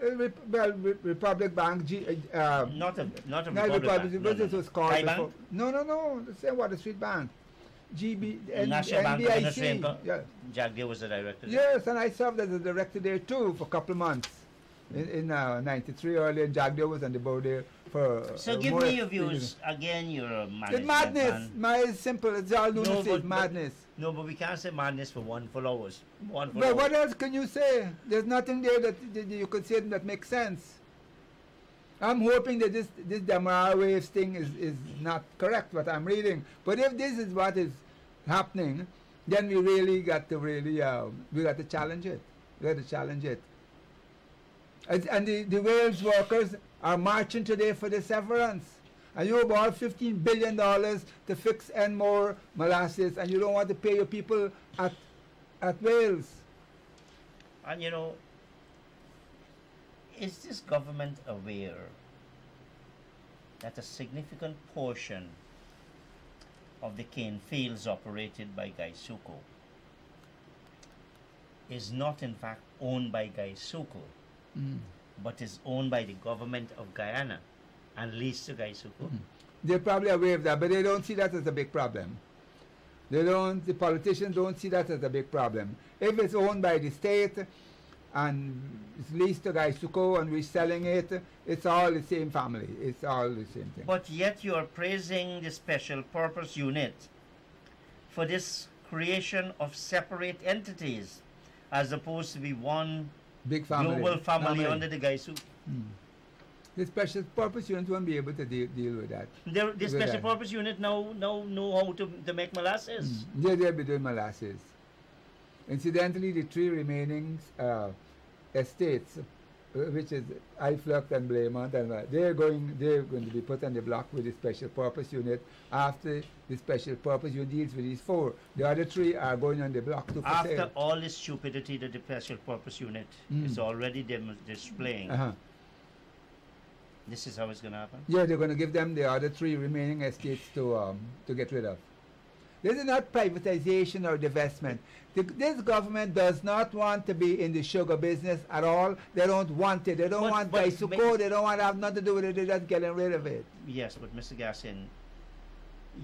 Republic Bank. Not a Republic Bank. What this was called? Thai Bank? No. The same Water Street Bank. National Bank of NBIC. Yeah. Jagdo was the director. Yes, and I served as a director there too for a couple of months. In '93 early, and Jagdo was on the board there for. So give me your views. Again, you're a management It's madness. man. It's simple. It's all lunacy. It's madness. No, but we can't say madness for one followers. But what else can you say? There's nothing there that you could say that makes sense. I'm hoping that this Demerara Waves thing is not correct, what I'm reading. But if this is what is happening, then we really got to challenge it. We got to challenge it. And the Wales workers are marching today for the severance. And you bought $15 billion to fix and more molasses, and you don't want to pay your people at Wales. And you know, is this government aware that a significant portion of the cane fields operated by Gaisuko is not in fact owned by Gaisuko, but is owned by the government of Guyana and leased to Gaisuko? They're probably aware of that, but they don't see that as a big problem. The politicians don't see that as a big problem. If it's owned by the state and it's leased to Gaisuko and we're selling it, it's all the same family. It's all the same thing. But yet you're praising the special purpose unit for this creation of separate entities as opposed to be one Big family. Global family under the guys who... The special purpose unit won't be able to deal with that. The special purpose unit now know how to make molasses. They'll be doing molasses. Incidentally, the three remaining estates, which is Iflux and Blaymont, and they're going to be put on the block with the special purpose unit after the special purpose unit deals with these four. The other three are going on the block to for After sale. all this stupidity that the special purpose unit is already displaying, this is how it's going to happen? Yeah, they're going to give them the other three remaining estates to get rid of. This is not privatization or divestment. This government does not want to be in the sugar business at all. They don't want it. They don't want Gaisuko. They don't want to have nothing to do with it. They're just getting rid of it. Yes, but Mr. Gaskin,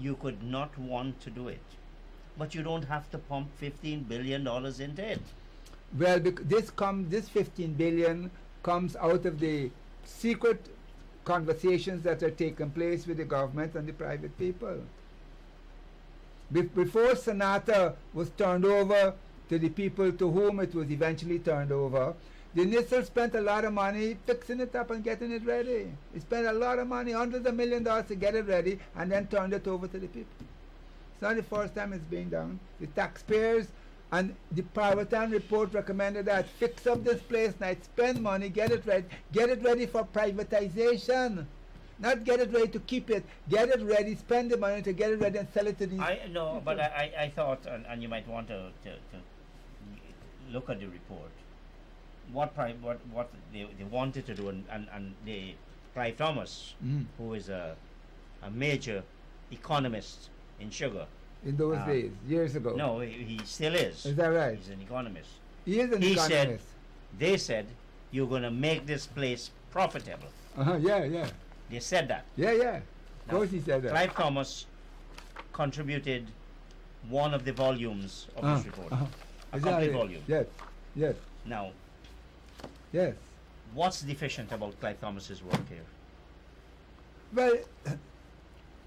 you could not want to do it, but you don't have to pump $15 billion into it. Well, this 15 billion comes out of the secret conversations that are taking place with the government and the private people. Before Sonata was turned over to the people to whom it was eventually turned over, the NISL spent a lot of money fixing it up and getting it ready. It spent a lot of money, hundreds of millions of dollars to get it ready, and then turned it over to the people. It's not the first time it's being done. The taxpayers and the Parvatan report recommended that fix up this place now, spend money, get it ready for privatization. Not get it ready to keep it, get it ready, spend the money to get it ready and sell it to these people. But I thought, and you might want to look at the report, what they wanted to do, and the Clive Thomas, who is a major economist in sugar. In those days, years ago. No, he still is. Is that right? He's an economist. He is an economist. They said, you're going to make this place profitable. Yeah. They said that. Yeah. Of course he said that. Clive Thomas contributed one of the volumes of this report. A complete volume. Yes. Now, yes. what's deficient about Clive Thomas's work here? Well,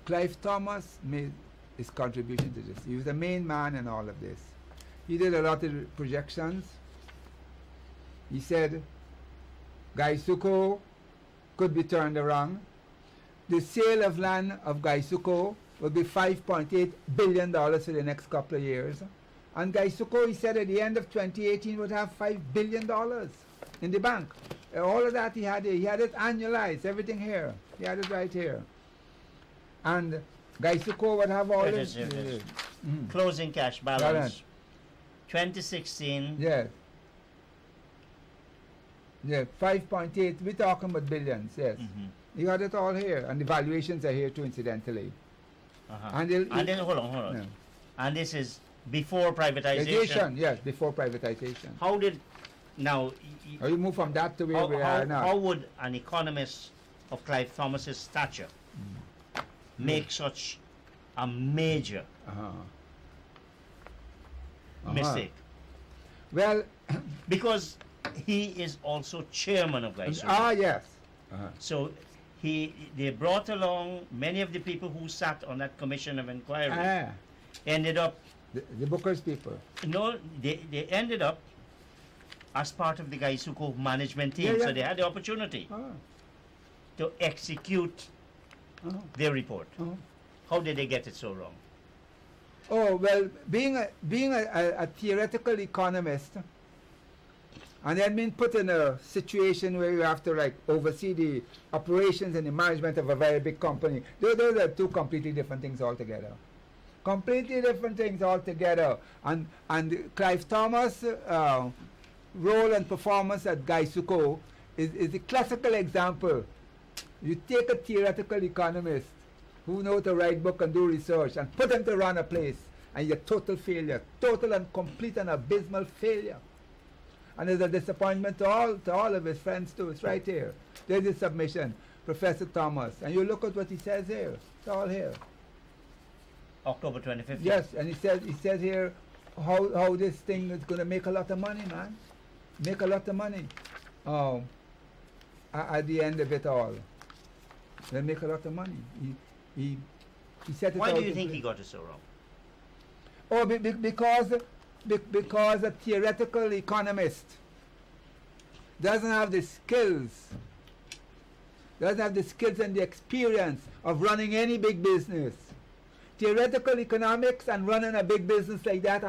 Clive Thomas made his contribution to this. He was the main man in all of this. He did a lot of projections. He said Gaisuko could be turned around. The sale of land of Gaisuko will be $5.8 billion for the next couple of years. And Gaisuko, he said, at the end of 2018 would have $5 billion in the bank. All of that he had it annualized, everything here. He had it right here. And Gaisuko would have all this. Closing cash balance. 2016. Yes. Yeah, 5.8. We're talking about billions, yes. You got it all here. And the valuations are here too, incidentally. And then, hold on. Yeah. And this is before privatization? Yes, before privatization. How did, now... you move from that to where we are now. How would an economist of Clive Thomas's stature make such a major mistake? Well... because he is also chairman of Gaisuko. Yes. So they brought along many of the people who sat on that commission of inquiry. Ended up... The Booker's people. No, they ended up as part of the Gaisuko management team. So they had the opportunity to execute their report. How did they get it so wrong? Oh, well, being a theoretical economist, and then being put in a situation where you have to oversee the operations and the management of a very big company. Those are two completely different things altogether. Completely different things altogether. And Clive Thomas' role and performance at Gaisuko is a classical example. You take a theoretical economist who knows to write book and do research and put him to run a place, and you're total failure. Total and complete and abysmal failure. And it's a disappointment to all of his friends too. It's right here. There's his submission, Professor Thomas. And you look at what he says here. It's all here. October 25th. Yes, and he says here how this thing is going to make a lot of money, man. Make a lot of money. At the end of it all. They'll make a lot of money. He set it Why out. do you think he got it so wrong? Oh, because a theoretical economist doesn't have the skills, and the experience of running any big business. Theoretical economics and running a big business like that,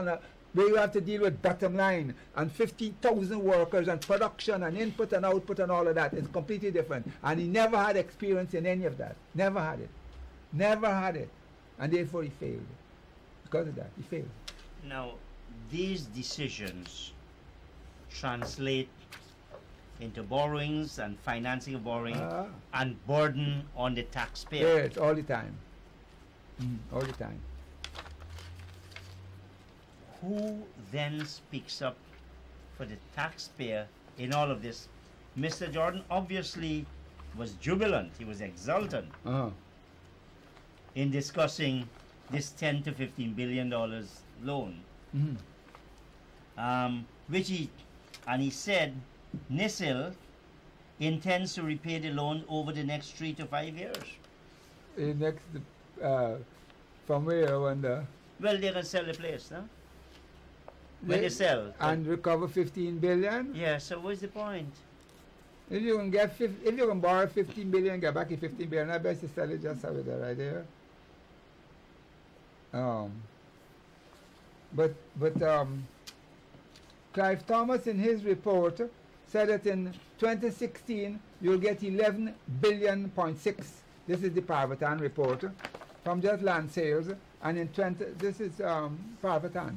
where you have to deal with bottom line and 15,000 workers and production and input and output and all of that is completely different. And he never had experience in any of that. Never had it. And therefore he failed. Because of that, he failed. Now, these decisions translate into borrowings and financing of borrowing and burden on the taxpayer. Yes, all the time. All the time. Who then speaks up for the taxpayer in all of this? Mr. Jordan obviously was jubilant, he was exultant in discussing this $10 to $15 billion loan, which he said NISIL intends to repay the loan over the next 3 to 5 years. From where I wonder? Well, they're going to sell the place, no? When they sell. And recover 15 billion? Yeah, so what's the point? If you can borrow 15 billion, get back your 15 billion, I bet you sell it just have it right there. Clive Thomas in his report said that in 2016 you'll get 11 billion point six. This is the Parvatan report from just land sales, and in this is Parvatan.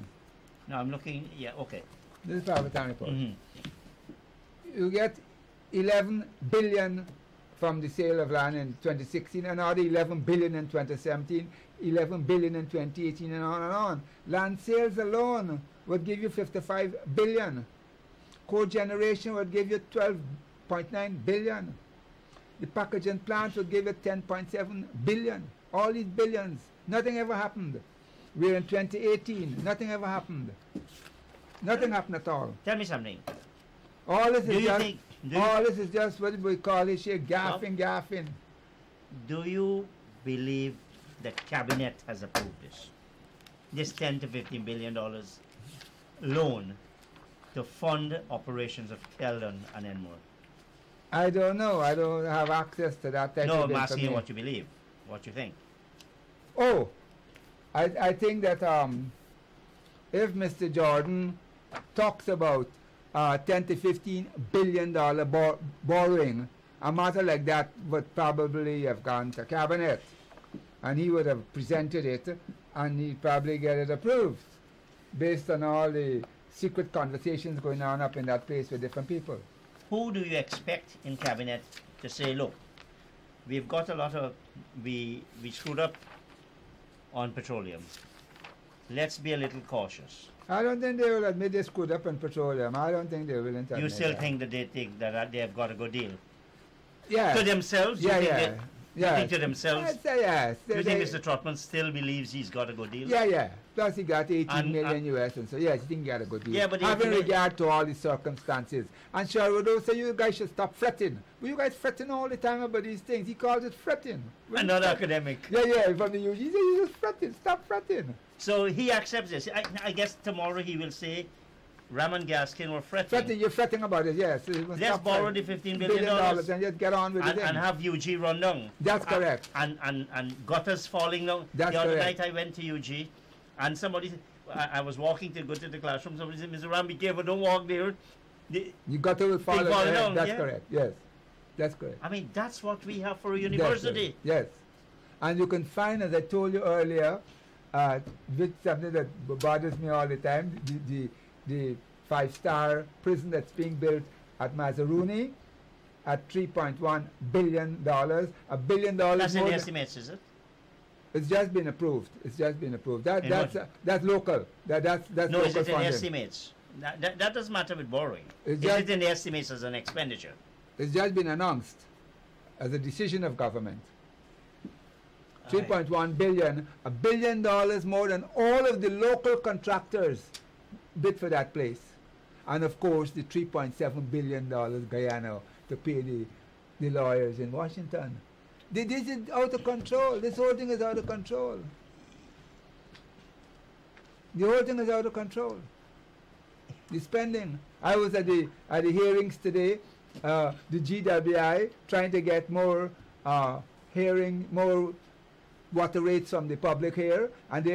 No, I'm looking. Yeah, okay. This is Parvatan report. You get 11 billion from the sale of land in 2016, another 11 billion in 2017, 11 billion in 2018, and on and on. Land sales alone would give you 55 billion. Cogeneration would give you 12.9 billion. The packaging plant would give you 10.7 billion. All these billions, nothing ever happened. We're in 2018, nothing ever happened. Nothing happened at all. Tell me something. All this is just what we call it here, gaffing. Do you believe the cabinet has approved this $10 to $15 billion loan to fund operations of Keldon and Enmore? I don't know. I don't have access to that type of No, I'm information. asking you what you believe, what you think. Oh, I think that if Mr. Jordan talks about $10 to $15 billion borrowing, a matter like that would probably have gone to cabinet, and he would have presented it, and he'd probably get it approved, based on all the secret conversations going on up in that place with different people. Who do you expect in cabinet to say, look, we've got a lot of, we screwed up on petroleum. Let's be a little cautious. I don't think they will admit they screwed up on petroleum. I don't think they will admit You still that. think that they think that they have got a good deal? Yeah. To themselves? Yeah, you think yeah. You think to themselves? I'd say yes. You think Mr. Trotman still believes he's got a good deal? Yeah. Plus he got 18 And, million US, and so yes, he think he got a good deal. Yeah, but having 18 regard to all the circumstances. And Sherwood will say, you guys should stop fretting. But you guys fretting all the time about these things. He calls it fretting. Another academic. Yeah, from the UG. He said, you just fretting. Stop fretting. So he accepts this. I guess tomorrow he will say, Ramon Gaskin were fretting. You're fretting about it, yes. Let's borrow the $15 billion and just get on with it. and have UG run down. That's correct. And gutters falling down. That's the other correct. night I went to UG, and somebody said, I was walking to go to the classroom. Somebody said, Mr. Ram, be careful, don't walk there. You got to follow falling that. down, That's yeah. correct, yes. That's correct. I mean, that's what we have for a university. Yes. And you can find, as I told you earlier, which something that bothers me all the time, the 5-star prison that's being built at Mazaruni at $3.1 billion. $1 billion. That's in the estimates, is it? It's just been approved. That's local. That's No, local is it in funding. estimates? That doesn't matter with borrowing. It's Is just- it in the estimates as an expenditure? It's just been announced as a decision of government. 3.1 billion, $1 billion more than all of the local contractors bid for that place. And of course the $3.7 billion Guyana to pay the lawyers in Washington. This is out of control. This whole thing is out of control. The whole thing is out of control. the spending. I was at the hearings today, the GWI trying to get more more water rates from the public here, and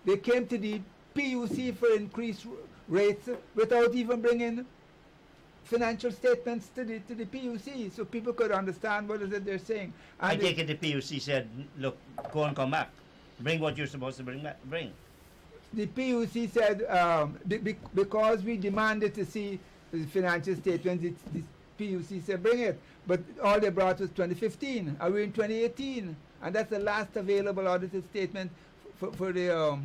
they came to the PUC for increased rates without even bringing financial statements to the PUC, so people could understand what is it they're saying. And I take it the PUC said, look, go and come back. Bring what you're supposed to bring. The PUC said because we demanded to see the financial statements, the PUC said bring it, but all they brought was 2015, and we're in 2018, and that's the last available audited statement for the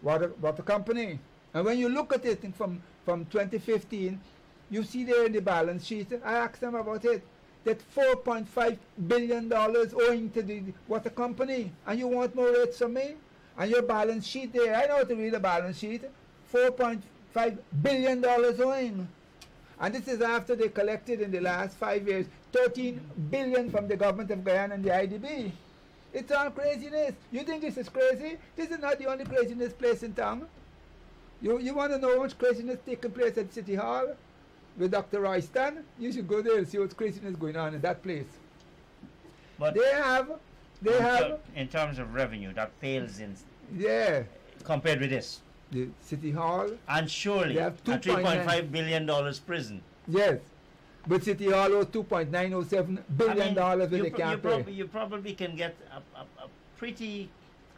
water company. And when you look at it from 2015, you see there in the balance sheet, I asked them about it, that $4.5 billion owing to the water company, and you want more rates from me? And your balance sheet there, I know how to read a balance sheet, $4.5 billion owing. And this is after they collected in the last 5 years $13 billion from the government of Guyana and the IDB. It's all craziness. You think this is crazy? This is not the only craziness place in town. You want to know how much craziness taking place at City Hall with Dr. Royston? You should go there and see what craziness going on in that place. But they have in terms of revenue, that pales in compared with this. The City Hall. And surely a $3.5 billion prison. Yes. But City Hall owes $2.907 billion with they can't pay. You probably can get a pretty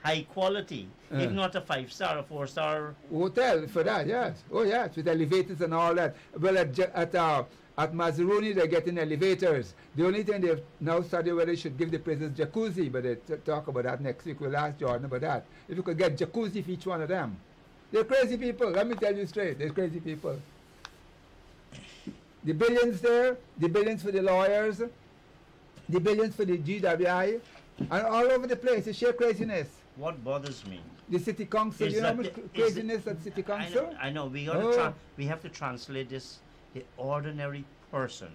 high quality, if not a 5-star, a 4-star hotel for that, yes. Oh yes, with elevators and all that. Well, at Mazaruni they're getting elevators. The only thing they've now studied whether they should give the prisoners jacuzzi, but they talk about that next week. We'll ask Jordan about that. If you could get jacuzzi for each one of them. They're crazy people, let me tell you straight, they're crazy people. The billions there, the billions for the lawyers, the billions for the GWI, and all over the place, it's sheer craziness. What bothers me? The city council, you know how much craziness at city council? I know. We have to translate this. The ordinary person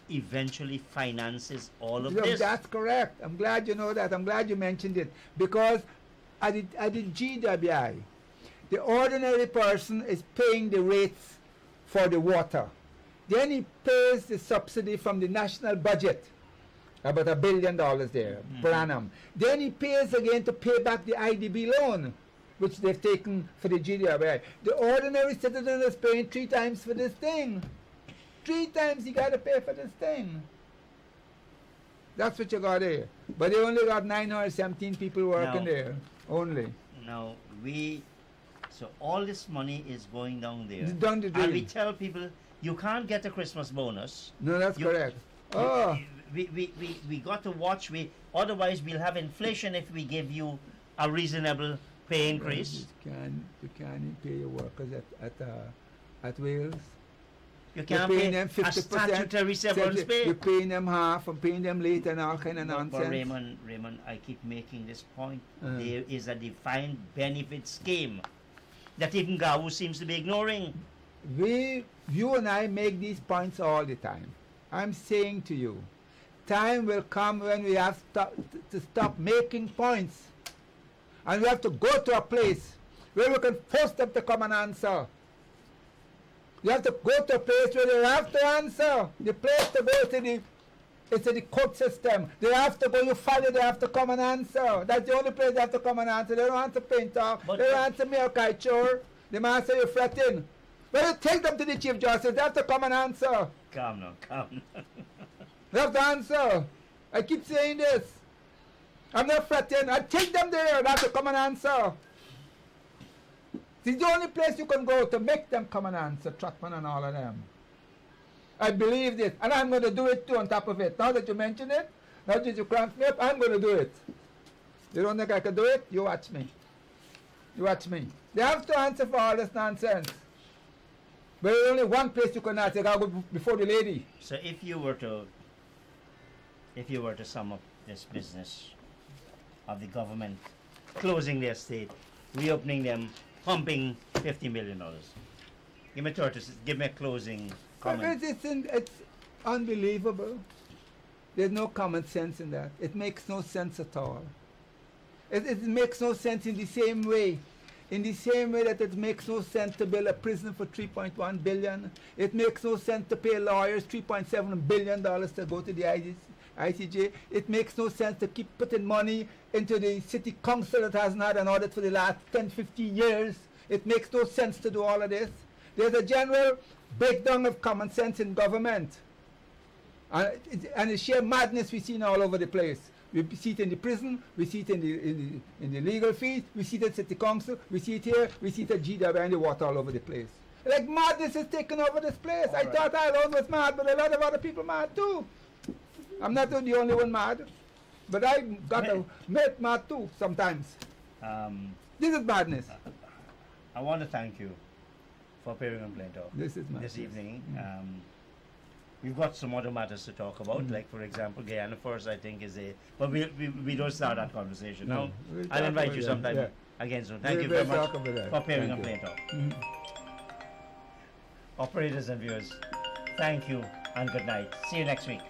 eventually finances all of this. That's correct. I'm glad you know that. I'm glad you mentioned it. Because at the GWI, the ordinary person is paying the rates for the water. Then he pays the subsidy from the national budget. About $1 billion there per annum. Then he pays again to pay back the IDB loan, which they've taken for the GDI. The ordinary citizen is paying 3 times for this thing. 3 times he got to pay for this thing. That's what you got there. But they only got 917 people working there. Only. Now, so all this money is going down there. Down the drain. And we tell people, you can't get a Christmas bonus. No, that's correct. We got to watch. Otherwise we'll have inflation if we give you a reasonable pay increase. You can't pay your workers at Wales. You can't pay them 50%. A statutory severance pay. You're paying them half and paying them late and all kind of nonsense. But Raymond, I keep making this point. There is a defined benefit scheme that even Gawu seems to be ignoring. You and I make these points all the time. I'm saying to you, time will come when we have to stop making points. And we have to go to a place where we can force them to come and answer. You have to go to a place where they have to answer. The place to go is to the court system. They have to go, you file, they have to come and answer. That's the only place they have to come and answer. They don't answer painter. They don't answer me or Kaichor. They might answer you fretting. But you take them to the Chief Justice, they have to come and answer. Calm now. They have to answer. I keep saying this. I'm not fretting. I take them there, they have to come and answer. It's the only place you can go to make them come and answer, Trotman and all of them. I believe this, and I'm going to do it too on top of it. Now that you mention it, now that you crank me up, I'm going to do it. You don't think I can do it? You watch me. You watch me. They have to answer for all this nonsense. But there's only one place you can answer. I'll go before the lady. So if you were to sum up this business of the government closing their state, reopening them, pumping $50 million. Give me a closing comment. It's unbelievable. There's no common sense in that. It makes no sense at all. It makes no sense in the same way In the same way that it makes no sense to build a prison for $3.1 billion, it makes no sense to pay lawyers $3.7 billion to go to the ICJ. It makes no sense to keep putting money into the city council that hasn't had an audit for the last 10, 15 years. It makes no sense to do all of this. There's a general breakdown of common sense in government. And the sheer madness we see all over the place. We see it in the prison, we see it in the legal fees, we see it at city council, we see it here, we see it at GW and the water all over the place. Like madness is taking over this place. I thought I alone was mad, but a lot of other people mad too. I'm not the only one mad, but I got a mate mad too sometimes. This is madness. I want to thank you for appearing on Plain Talk this evening. We've got some other matters to talk about, like for example, Guyana First, I think is a. But we don't start that conversation now. I'll invite you sometime again soon. Thank you very much for appearing on Plain Talk. Operators and viewers, thank you and good night. See you next week.